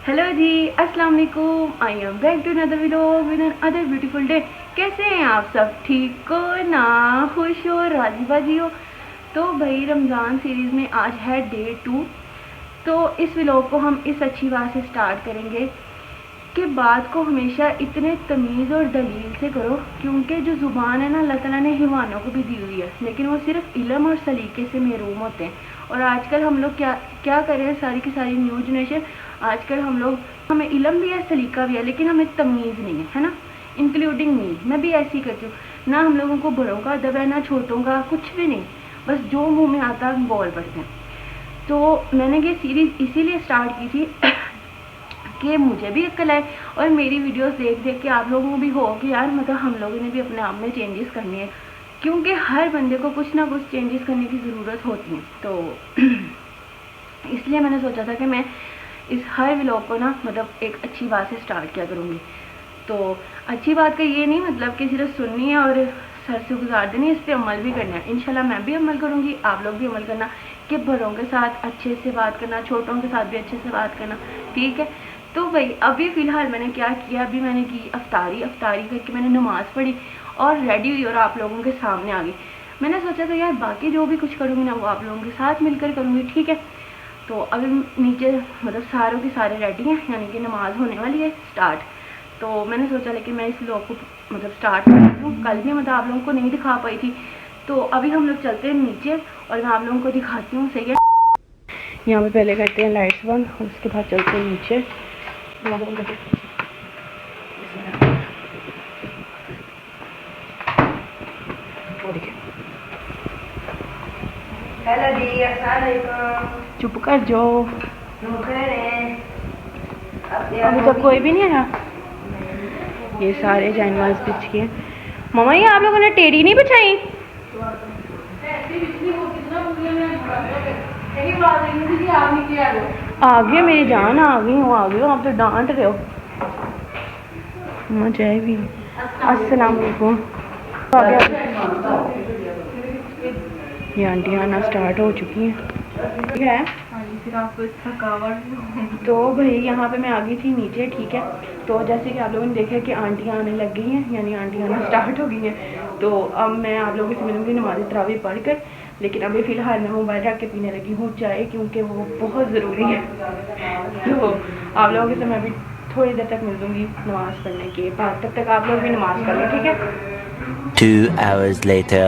Hello जी, अस्सलाम वालेकुम। I am back to another vlog with another beautiful day. कैसे हैं आप सब? ठीक हो ना? खुश हो, राजी बाजी हो? तो भाई रमज़ान सीरीज़ में आज है डे 2। तो इस व्लॉग को हम इस अच्छी बात से स्टार्ट करेंगे कि बात को हमेशा इतने तमीज़ और दलील से करो, क्योंकि जो ज़ुबान है ना, अल्लाह ताला ने हिवानों को भी दी हुई है, लेकिन वो सिर्फ इल्म और सलीके से महरूम होते हैं। और आजकल हम लोग क्या क्या करें, सारी की सारी न्यू जनरेशन, आजकल हमें इल्म भी है, सलीका भी है, लेकिन हमें तमीज़ नहीं है ना, इंक्लूडिंग मी। मैं भी ऐसी करती हूँ ना। हम लोगों को बड़ों का अदब है ना छोटों का, कुछ भी नहीं, बस जो मुँह में आता है बोल पड़ते हैं। तो मैंने ये सीरीज़ इसीलिए स्टार्ट की थी कि मुझे भी अक्ल आए और मेरी वीडियोस देख देख के आप लोगों को भी हो कि यार मतलब हम लोगों ने भी अपने आप में चेंजेस करनी है, क्योंकि हर बंदे को कुछ ना कुछ चेंजेस करने की ज़रूरत होती है। तो इसलिए मैंने सोचा था कि मैं इस हर व्लॉग को ना मतलब एक अच्छी बात से स्टार्ट किया करूँगी। तो अच्छी बात का ये नहीं मतलब कि सिर्फ सुननी है और सर से गुजार देनी, इस पर अमल भी करना है। इंशाल्लाह मैं भी अमल करूँगी, आप लोग भी अमल करना कि बड़ों के साथ अच्छे से बात करना, छोटों के साथ भी अच्छे से बात करना, ठीक है। तो भाई अभी फ़िलहाल मैंने क्या किया, अभी मैंने की अफ्तारी करके मैंने नमाज़ पढ़ी और रेडी हुई और आप लोगों के सामने आ गई। मैंने सोचा था यार बाकी जो भी कुछ करूँगी ना वो आप लोगों के साथ मिलकर करूँगी, ठीक है। तो अभी नीचे मतलब सारों के सारे रेडी हैं, यानी कि नमाज़ होने वाली है स्टार्ट। तो मैंने सोचा लेकिन मैं इस व्लॉग को मतलब स्टार्ट कर देती हूँ। कल भी मतलब आप लोगों को नहीं दिखा पाई थी, तो अभी हम लोग चलते हैं नीचे और मैं आप लोगों को दिखाती हूँ, सही है। यहाँ पे पहले करते हैं लाइट्स बंद और उसके बाद चलते हैं नीचे। हेलो जी, अस्सलाम वालेकुम। चुप कर जाओ, अभी तक कोई भी नहीं आया। ये सारे जानवाज बिछ के। मम्मा ये आप लोगों ने टेढ़ी नहीं बिछाई? आ गए मेरी जान, आ गई हूँ, आ गई हूँ। आप तो डांट रहे हो। जय भी, अस्सलाम वालेकुम। ये आंटी आना स्टार्ट हो चुकी हैं, ठीक है। तो भाई यहाँ पे मैं आ गई थी नीचे, ठीक है। तो जैसे कि आप लोगों ने देखा कि आंटियाँ आने लग गई हैं, यानी आंटियाँ आना स्टार्ट हो गई हैं। तो अब मैं आप लोगों से मिलूँगी नमाज़ तरावी पढ़ कर, लेकिन अभी फ़िलहाल मैं मोबाइल रख के पीने लगी हूँ चाय, क्योंकि वो बहुत ज़रूरी है। तो आप लोगों से मैं अभी थोड़ी देर तक मिल दूँगी नमाज़ पढ़ने के बाद, तब तक आप लोग भी नमाज़ पढ़ लें, ठीक है। 2 hours later.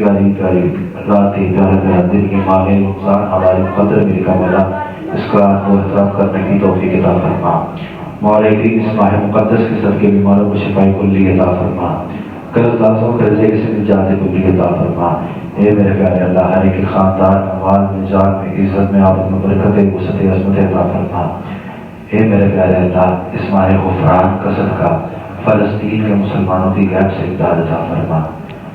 प्यारी प्यारी रात प्यारे प्यारे दिन के माहे नुकसान हमारी कदर में का वाला इसका एहतराम करने की तौफीक अता फरमा। मौला करीम इस माह मुकद्दस के सदके बीमारों को शिफाई कुल्ली अता फरमा, कर्ज़ दासों के ज़ेर से निजात कुल्ली अता फरमा। ए मेरे प्यारे अल्लाह, हर एक खानदान माल में जान में इज्जत में आपद में बरकत वसअत अज़मत अता फरमा। ए मेरे प्यारे अल्लाह, इस माह गुफ़रान का सदका फ़लस्तीन के मुसलमानों की गैब से इमदाद अता फरमा।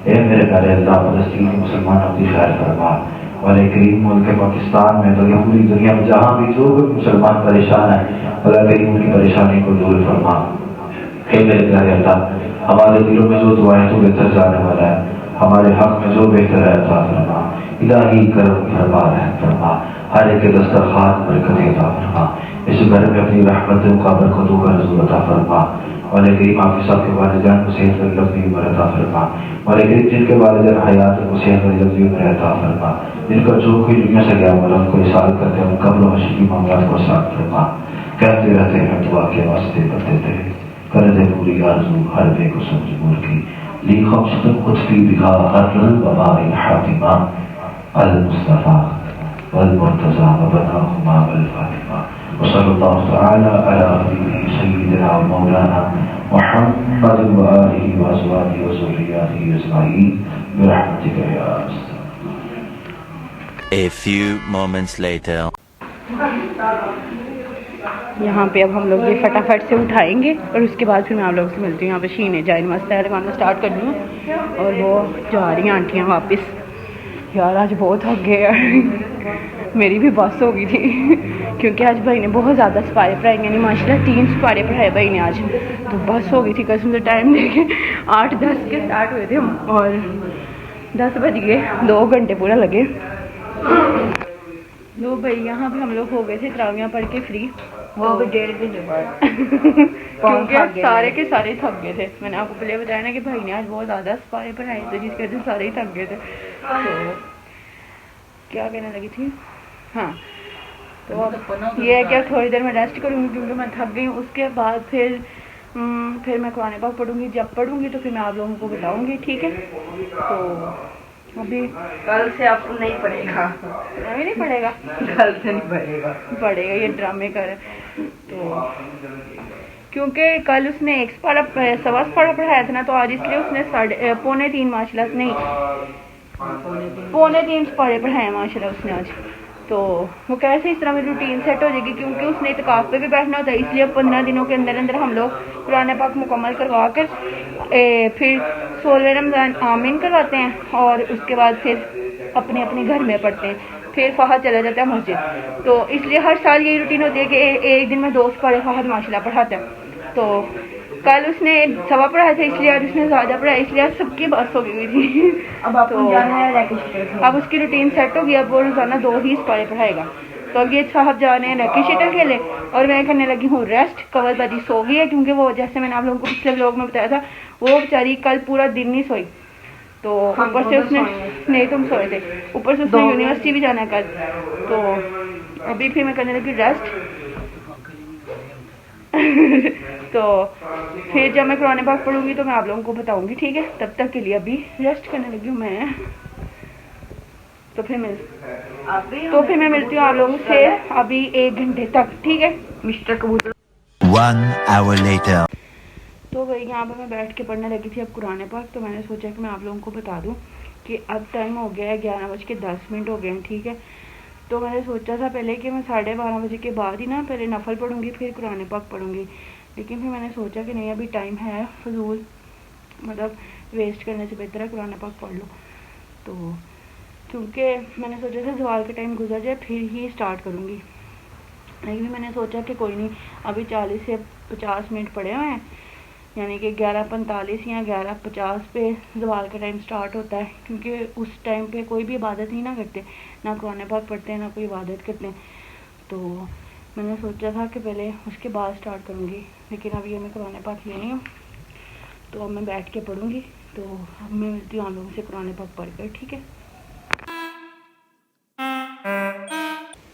ए मेरे प्यारे अल्लाह, फ़लस्तीन के मुसलमानों की खैर फरमा। और करीम मुल्क पाकिस्तान में तो पूरी दुनिया में जहाँ भी जो भी मुसलमान परेशान है, अल्लाह करीम उनकी परेशानी को दूर फरमा। हे मेरे प्यारे अल्लाह, हमारे दिलों में जो दुआएं तो बेहतर जाने वाला है, हमारे हक में जो बेहतर है अता फरमा। इलाही करम फरमा, रहम फरमा, हर एक दस्तरखान बरकत अता फरमा। इस घर में अपनी रहमतों का बरकतों का नज़ूर अता फरमा। और करीम आप सबके वालिदैन को सेहत वाली लंबी उम्र अता फरमा। और करीम जिनके वालिदैन हयात को सेहत वाली लंबी उम्र अता फरमा, जिनका जो कोई दुनिया से गया वाला उनको इसाल करते हैं, कब्र हश्र की मामलात को आसान फरमा। कहते रहते हैं दुआ के वास्ते करते थे, कर दे पूरी आरज़ू हर बेकसूर जमूर की, ली खमशतुन कुतफी बिहा हर बबाइल हातिमा अल मुस्तफ़ा वल मुर्तज़ा व बनाहुमा वल फातिमा वसल्लल्लाहु तआला अला हबीबिही सय्यिदिना व मौलाना मुहम्मद व आलिहि व अज़वाजिहि व ज़ुर्रिय्यतिहि अजमईन बिरहमतिका या Arham. A few moments later. यहाँ पे अब हम लोग ये फटाफट से उठाएंगे और उसके बाद फिर मैं आप लोगों से मिलती हूँ। यहाँ पे शीने जाए मस्ता लगाना स्टार्ट कर दूँ और वो जा रही हैं आंटियाँ वापस। यार आज बहुत थक गए यार मेरी भी बस हो गई थी क्योंकि आज भाई ने बहुत ज़्यादा सपारे पढ़ाए, यानी माशाल्लाह 3 सपारे पढ़ाए भाई ने आज, तो बस हो गई थी कसम से। टाइम देखे 8:10 के स्टार्ट हुए थे हम और 10 बज गए, 2 घंटे पूरा लगे। लो भाई यहाँ पे हम लोग हो गए थे तरावियाँ पढ़ के फ्री, वो भी 1.5 घंटे बाद क्योंकि सारे के सारे थक गए थे। मैंने आपको पहले बताया ना कि भाई ने आज बहुत ज़्यादा सपारे पढ़ाए थे जिसके वजह से सारे ही थक गए थे। तो क्या कहने लगी थी, हाँ तो अब ये है कि थोड़ी देर में रेस्ट करूँगी क्योंकि मैं थक गई हूँ। उसके बाद फिर मैं कुरान पाक पढ़ूँगी, जब पढ़ूँगी तो फिर मैं आप लोगों को बताऊँगी, ठीक है। तो अभी कल से आपको नहीं पड़ेगा, नहीं पड़ेगा, कल से नहीं पड़ेगा, ये ड्रामे कर। तो क्योंकि कल उसने 1 सवा सपारा पढ़ाया था ना, तो आज इसलिए उसने 2:45 माशाल्लाह नहीं 3:45 सपारे पढ़ाए माशाल्लाह उसने आज। तो वो कैसे इस तरह मेरी रूटीन सेट हो जाएगी क्योंकि उसने इत्काफ पे भी बैठना होता है, इसलिए 15 दिनों के अंदर अंदर हम लोग कुरान पाक मुकम्मल करवा कर फिर 16वें रमज़ान आमीन करवाते हैं और उसके बाद फिर अपने अपने घर में पढ़ते हैं, फिर फहद चला जाता है मस्जिद। तो इसलिए हर साल यही रूटीन होती है कि एक दिन में 2 सपारे फहद माशाल्लाह पढ़ाता है। तो कल उसने 1.25 पढ़ाया था इसलिए आज उसने ज़्यादा पढ़ाया, इसलिए आज सबकी बस हो गई थी। अब आपको जाना है अब उसकी रूटीन सेट होगी, अब वो रोजाना 2 ही सपारे पढ़ाएगा। तो अब ये साहब जा रहे हैं रैकेट शटल खेले और मैं करने लगी हूँ रेस्ट। कवल बाजी सो गई है क्योंकि वो जैसे मैंने आप लोगों को पिछले व्लॉग में बताया था वो बेचारी कल पूरा दिन नहीं सोई। तो ऊपर से उसने नहीं तुम सोए थे, ऊपर से उसने यूनिवर्सिटी भी जाना है कल। तो अभी फिर मैं करने लगी रेस्ट। तो फिर जब मैं कुरान पाक पढ़ूंगी तो मैं आप लोगों को बताऊंगी, ठीक है। तब तक के लिए अभी रेस्ट करने लगी हूँ मैं। तो फिर मैं मिलती हूँ आप लोगों से अभी 1 घंटे तक, ठीक है मिस्टर कबूतर। 1 hour later. तो भाई यहाँ पर मैं बैठ के पढ़ने लगी थी अब कुरान पाक। तो मैंने सोचा कि मैं आप लोगों को बता दूँ कि अब टाइम हो गया है 11:10 हो गए हैं, ठीक है। तो मैंने सोचा था पहले कि मैं 12:30 बजे के बाद ही ना पहले नफल पढ़ूंगी फिर कुरान पाक पढ़ूंगी, लेकिन फिर मैंने सोचा कि नहीं अभी टाइम है फजूल, मतलब वेस्ट करने से बेहतर है कुरान पाक पढ़ लो। तो क्योंकि मैंने सोचा था ज़वाल का टाइम गुजर जाए फिर ही स्टार्ट करूँगी, लेकिन मैंने सोचा कि कोई नहीं अभी 40 से 50 मिनट पड़े हुए हैं, यानी कि 11:45 या 11:50 पे ज़वाल का टाइम स्टार्ट होता है, क्योंकि उस टाइम पे कोई भी इबादत ही ना करते, ना कुरान पाक पढ़ते हैं ना कोई इबादत करते हैं। तो मैंने सोचा था कि पहले उसके बाद स्टार्ट करूँगी, लेकिन अब ये मैं कुरान पाक लेनी हूँ तो अब मैं बैठ के पढ़ूँगी। तो अब मैं मिलती हूँ आप लोगों से कुरान पाक पढ़ कर, ठीक है।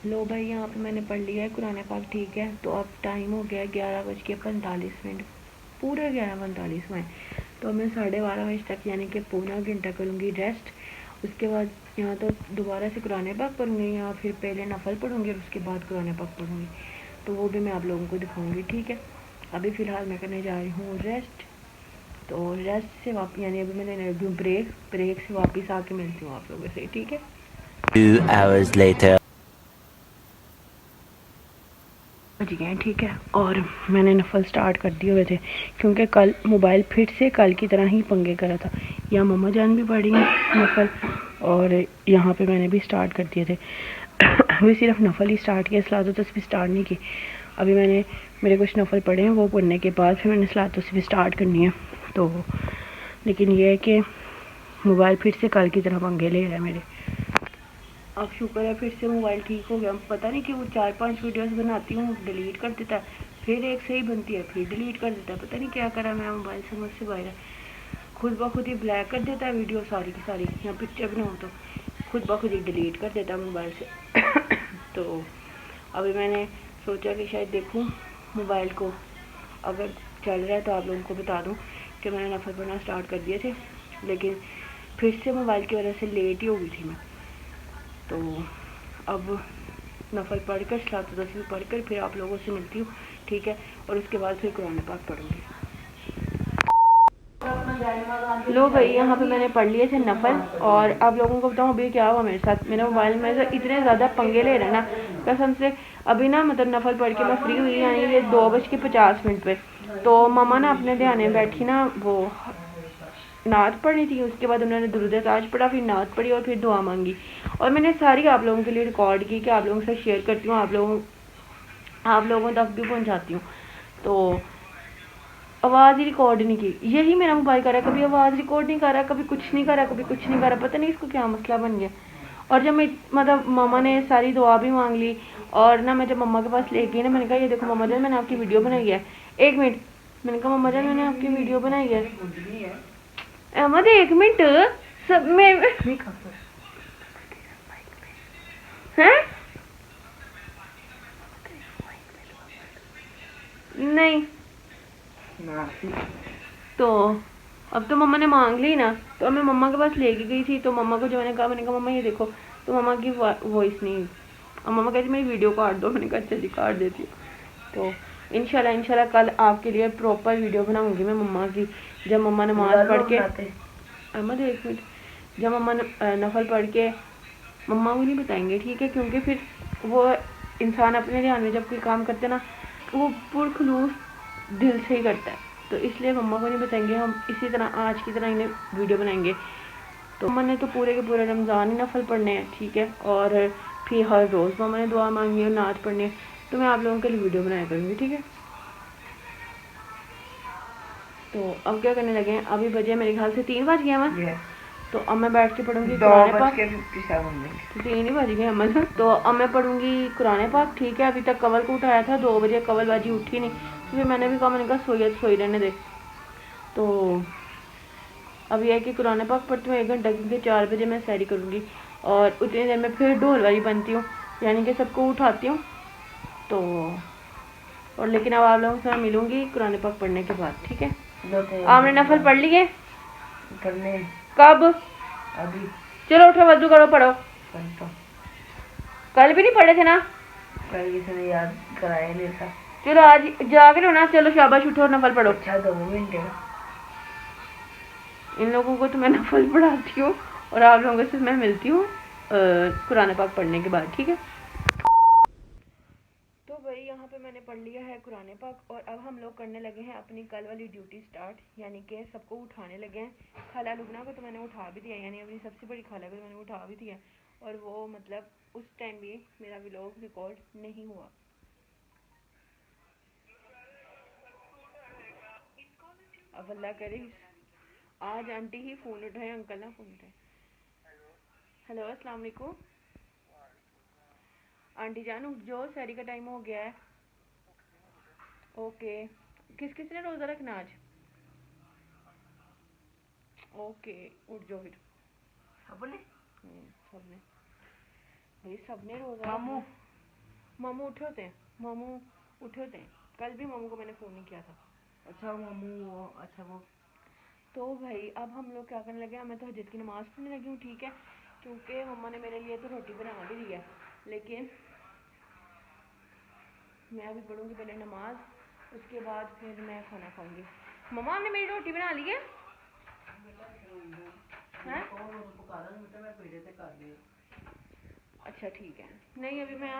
लो भाई यहाँ पे मैंने पढ़ लिया है कुरान पाक, ठीक है। तो अब टाइम हो गया 11:45, पूरे 11:45 में। तो मैं 12:30 बजे तक यानी कि पौना घंटा करूँगी रेस्ट। उसके बाद यहाँ तो दोबारा से कुरान पाक पढ़ूँगी या फिर पहले नफल पढ़ूँगी और उसके बाद कुरान पाक पढ़ूँगी, तो वो भी मैं आप लोगों को दिखाऊँगी, ठीक है। अभी फ़िलहाल मैं करने जा रही हूँ रेस्ट। तो रेस्ट से वापस यानी अभी मैंने लगी हूँ ब्रेक से वापस आके मिलती हूँ आप लोगों से, ठीक है। 2 hours later. बज गए, ठीक है। और मैंने नफल स्टार्ट कर दिए हुए थे क्योंकि कल मोबाइल फिर से कल की तरह ही पंगे करा था। यहाँ मम्मा जान भी पढ़ी नफल और यहाँ पे मैंने भी स्टार्ट कर दिए थे। अभी सिर्फ नफल ही स्टार्ट किया, सलात व तस्बीह स्टार्ट नहीं की। अभी मेरे कुछ नफल पढ़े हैं, वो पढ़ने के बाद फिर मैंने सलात व तस्बीह स्टार्ट करनी है। तो लेकिन ये है कि मोबाइल फिर से कल की तरह पंगे ले रहा है मेरे। अब शुक्र है फिर से मोबाइल ठीक हो गया। पता नहीं कि वो 4-5 वीडियोस बनाती हूँ डिलीट कर देता है, फिर एक सही बनती है फिर डिलीट कर देता है। पता नहीं क्या करा मैं मोबाइल समझ से बाहर है। खुद ब खुद ही ब्लैक कर देता है वीडियो सारी की सारी, या पिक्चर बनाऊँ तो खुद ब खुद ही डिलीट कर देता है मोबाइल से। तो अभी मैंने सोचा कि शायद देखूँ मोबाइल को, अगर चल रहा है तो आप लोगों को बता दूँ कि मैंने नफल पढ़ना स्टार्ट कर दिए थे, लेकिन फिर से मोबाइल की वजह से लेट ही हो गई थी मैं। तो अब नफल पढ़कर सलात व तस्बीह पढ़कर फिर आप लोगों से मिलती हूँ, ठीक है। और उसके बाद फिर कुरान पाक पढ़ूँगी। लो भाई यहाँ पे मैंने पढ़ लिए थे नफल और आप लोगों को बताऊँ अभी क्या हुआ मेरे साथ। मेरे मोबाइल में से इतने ज़्यादा पंगे ले रहे हैं ना कसम से। अभी ना मतलब नफल पढ़ के मैं फ्री हुई, यानी ये 2:50 पे। तो मम्मा ना अपने ध्यान में बैठी ना वो नात पढ़नी थी, उसके बाद उन्होंने दुरूद ताज पढ़ा, फिर नात पढ़ी और फिर दुआ मांगी। और मैंने सारी आप लोगों के लिए रिकॉर्ड की कि आप लोगों के साथ शेयर करती हूँ, आप लोगों तक भी पहुँचाती हूँ। तो आवाज़ ही रिकॉर्ड नहीं की, यही मेरा मोबाइल कर रहा है, कभी आवाज़ रिकॉर्ड नहीं कर रहा, कभी कुछ नहीं कर रहा, कभी कुछ नहीं कर रहा, पता नहीं इसको क्या मसला बन गया। और जब मैं मतलब मम्मा ने सारी दुआ भी मांग ली, और ना मैं जब मम्मा के पास ले गई ना, मैंने कहा ये देखो मम्मा जान मैंने आपकी वीडियो बनाई है। 1 मिनट, मैंने कहा मम्मा जान मैंने आपकी वीडियो बनाई है। अहमद 1 मिनट, सब में हैं नहीं तो अब तो मम्मा ने मांग ली ना, तो अब मैं मम्मा के पास लेके गई थी। तो मम्मा को जो मैंने कहा मम्मा ये देखो, तो मम्मा की वॉइस नहीं, अब मम्मा कहती मेरी वीडियो काट दो। मैंने कहा अच्छा जी काट देती हूँ। तो इंशाल्लाह कल आपके लिए प्रॉपर वीडियो बनाऊंगी मैं मम्मा की, जब मम्मा नमाज पढ़ के। अहमद 1 मिनट, जब मम्मा नफल पढ़ के मम्मा को नहीं बताएंगे, ठीक है, क्योंकि फिर वो इंसान अपने ध्यान में जब कोई काम करते ना वो पुरखलूस दिल से ही करता है, तो इसलिए मम्मा को नहीं बताएंगे। हम इसी तरह आज की तरह इन्हें वीडियो बनाएंगे। तो मम्मा ने तो पूरे के पूरे रमज़ान ही नफल पढ़ने हैं, ठीक है, और फिर हर रोज़ मम्मा ने दुआ मांगी और नात पढ़नी है। तो मैं आप लोगों के लिए वीडियो बनाया करूँगी, ठीक है। तो अब क्या करने लगे हैं, अभी बजे मेरे ख्याल से 3 बज गए हैं। तो अब मैं बैठ के पढ़ूंगी कुरान पाक। 3 ही बज गए अमल। तो अब मैं पढ़ूंगी कुरान पाक, ठीक है। अभी तक कवल को उठाया था 2 बजे, कवल बाजी उठी नहीं, तो फिर मैंने भी कहा, मैंने कहा सोई रहने दे। तो अब यह है कि कुरान पाक पढ़ती हूँ 1 घंटा, क्योंकि 4 बजे मैं सैरी करूँगी और उतनी देर में फिर ढोल वाली बनती हूँ, यानी कि सबको उठाती हूँ। तो और लेकिन अब आप लोगों से मैं मिलूंगी कुरान पाक पढ़ने के बाद, ठीक है। आपने नफल पढ़ लिए? कब? अभी। चलो उठो वजू करो पढ़ो। कल भी नहीं पढ़े थे ना? कल किसी ने याद कराया नहीं था। चलो आज जाके लो ना, चलो शाबाश उठो नफल पढ़ो। अच्छा 2 मिनट है। इन लोगों को तो मैं नफल पढ़ाती हूँ और आप लोगों से मैं मिलती हूँ कुरान पाक पढ़ने के बाद, ठीक है। तो भाई यहाँ पे मैंने पढ़ लिया है कुरान पाक, और अब हम लोग करने लगे हैं अपनी कल वाली ड्यूटी स्टार्ट, यानी कि सबको उठाने लगे हैं। खाला लुबना को तो मैंने उठा भी दिया, यानी अपनी सबसे बड़ी खाला को तो मैंने उठा भी दिया, और वो मतलब उस टाइम भी मेरा व्लॉग रिकॉर्ड नहीं हुआ। अब अल्लाह करे आज आंटी ही फ़ोन उठाए, अंकल ना फ़ोन उठाए। हेलो अस्सलाम वालेकुम आंटी जान, उठ जाओ, सैरी का टाइम हो गया है। ओके, किस ने रोज़ा रखना आज? ओके उठ जाओ फिर। सबने भाई सबने रोज़ा। मामू उठे होते हैं, कल भी मामू को मैंने फ़ोन नहीं किया था। अच्छा मामू, अच्छा वो। तो भाई अब हम लोग क्या करने लगे हैं, मैं तो हजरत की नमाज़ पढ़ने लगी हूँ, ठीक है, क्योंकि मम्मा ने मेरे लिए तो रोटी बना भी दी है, लेकिन मैं अभी पढ़ूंगी पहले नमाज, उसके बाद फिर मैं खाना खाऊंगी। मम्मा आपने मेरी रोटी बना ली है? अच्छा ठीक है, नहीं अभी मैं,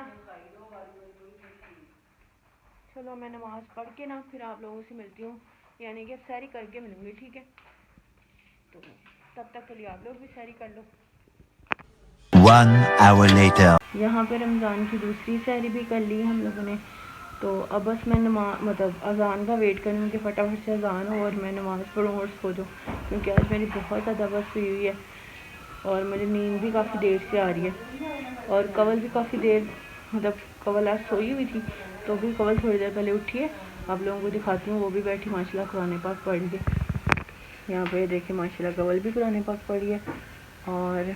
चलो मैं नमाज पढ़ के ना फिर आप लोगों से मिलती हूँ, यानी कि सैरी करके मिलूंगी, ठीक है। तो तब तक के लिए आप लोग भी सैरी कर लो। 1 hour later. यहाँ पे रमज़ान की दूसरी सैरी भी कर ली हम लोगों ने। तो अब बस मैं मतलब अज़ान का वेट करूँ कि फटाफट से अज़ान हो और मैं नमाज़ पढ़ूँ और सो जाऊँ, क्योंकि आज मेरी बहुत ज़्यादा बस हुई हुई है और मुझे नींद भी काफ़ी देर से आ रही है। और कवल भी काफ़ी देर, मतलब कवल आज सोई हुई थी, तो भी कवल थोड़ी देर पहले उठी है। आप लोगों को दिखाती हूँ, वो भी बैठी माशाल्लाह कुरान पाक पढ़ के। यहाँ पे देखें माशाल्लाह कवल भी कुरान पाक पढ़ी है, और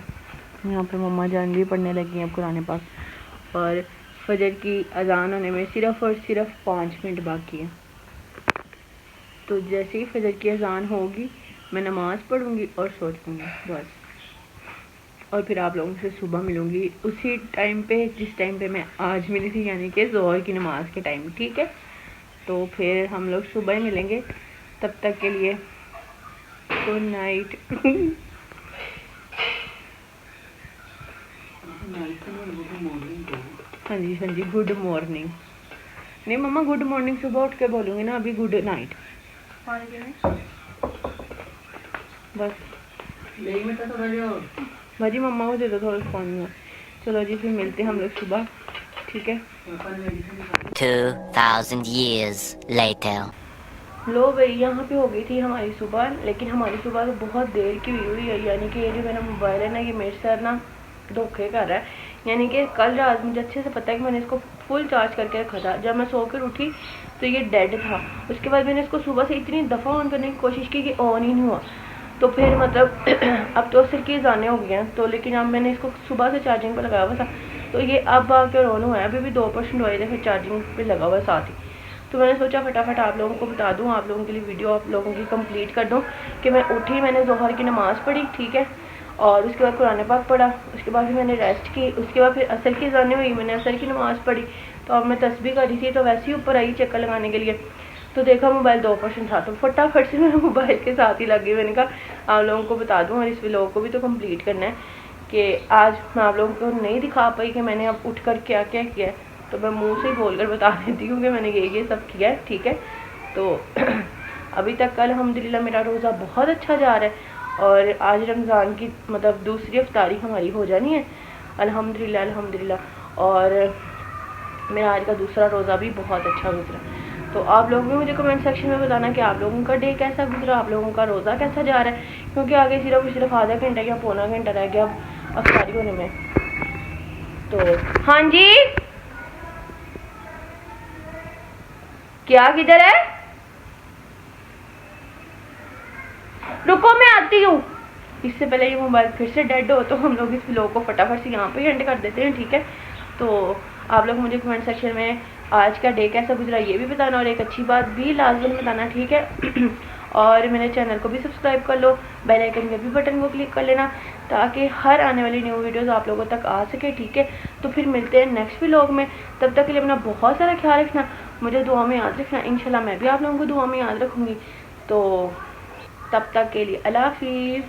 यहाँ पे मम्मा जान भी पढ़ने लगी हैं अब कुरान पाक। और फजर की अज़ान होने में सिर्फ़ और सिर्फ 5 मिनट बाकी है। तो जैसे ही फजर की अज़ान होगी मैं नमाज़ पढ़ूँगी और सो जाऊँगी बस। और फिर आप लोगों से सुबह मिलूँगी उसी टाइम पे जिस टाइम पे मैं आज मिली थी, यानी कि ज़ोहर की नमाज़ के टाइम, ठीक है। तो फिर हम लोग सुबह ही मिलेंगे, तब तक के लिए गुड नाइट। हाँ जी, गुड मॉर्निंग। नहीं मम्मा, गुड मॉर्निंग सुबह उठ के बोलूँगी ना, अभी गुड नाइट बस। भाजी मम्मा को दे दो थोड़ा फोन में। चलो जी, फिर मिलते हैं हम लोग सुबह, ठीक है। 2000 years later. लो भाई, यहाँ पे हो गई थी हमारी सुबह, लेकिन हमारी सुबह तो बहुत देर की हुई है। यानी कि ये जो मेरा मोबाइल है ना, ये मेरे साथ ना धोखे कर रहा है। यानी कि कल रात मुझे अच्छे से पता है कि मैंने इसको फुल चार्ज करके रखा था। जब मैं सो कर उठी तो ये डेड था। उसके बाद मैंने इसको सुबह से इतनी दफ़ा ऑन करने की कोशिश की कि ऑन ही नहीं हुआ। तो फिर मतलब अब तो सिर की जाने हो गए हैं, तो लेकिन अब मैंने इसको सुबह से चार्जिंग पर लगाया हुआ था, तो ये अब आके ऑन हुआ है। अभी भी 2% हुए थे, फिर चार्जिंग पे लगा हुआ है साथ ही। तो मैंने सोचा फटाफट आप लोगों को बता दूं, आप लोगों के लिए वीडियो आप लोगों की कंप्लीट कर दूं कि मैं उठी, मैंने ज़ोहर की नमाज़ पढ़ी, ठीक है, और उसके बाद कुरान पाक पढ़ा, उसके बाद फिर मैंने रेस्ट की, उसके बाद फिर असर की अज़ान हुई, मैंने असर की नमाज़ पढ़ी। तो अब मैं तस्बीह कर रही थी, तो वैसे ही ऊपर आई चक्कर लगाने के लिए, तो देखा मोबाइल 2% था, तो फटाफट से मैं मोबाइल के साथ ही लग गई। मैंने कहा आप लोगों को बता दूँ, और इस व्लॉग को भी तो कंप्लीट करना है कि आज मैं आप लोगों को नहीं दिखा पाई कि मैंने अब उठ कर क्या क्या किया है, तो मैं मुंह से ही बोल कर बता देती हूँ कि मैंने ये सब किया है, ठीक है। तो अभी तक का अल्हम्दुलिल्लाह मेरा रोज़ा बहुत अच्छा जा रहा है, और आज रमज़ान की मतलब दूसरी इफ्तारी हमारी हो जानी है अल्हम्दुलिल्लाह। और मेरा आज का दूसरा रोज़ा भी बहुत अच्छा गुजरा। तो आप लोग भी मुझे कमेंट सेक्शन में बताना कि आप लोगों का डे कैसा गुजरा, आप लोगों का रोज़ा कैसा जा रहा है, क्योंकि आगे सिर्फ आधा घंटा या पौना घंटा रह गया अब इफ्तारी होने में। तो हाँ जी, क्या किधर है, रुको मैं आती हूँ। इससे पहले ये मोबाइल फिर से डेड हो, तो हम लोग इस व्लॉग को फटाफट से यहाँ पे एंड कर देते हैं, ठीक है। तो आप लोग मुझे कमेंट सेक्शन में आज का डे कैसा गुजरा ये भी बताना, और एक अच्छी बात भी लाजमी बताना, ठीक है। और मेरे चैनल को भी सब्सक्राइब कर लो, बेल आइकन के भी बटन को क्लिक कर लेना, ताकि हर आने वाली न्यू वीडियोस आप लोगों तक आ सके, ठीक है। तो फिर मिलते हैं नेक्स्ट व्लॉग में, तब तक के लिए अपना बहुत सारा ख्याल रखना, मुझे दुआ में याद रखना, इंशाल्लाह मैं भी आप लोगों को दुआ में याद रखूँगी। तो तब तक के लिए अल्लाह हाफिज़।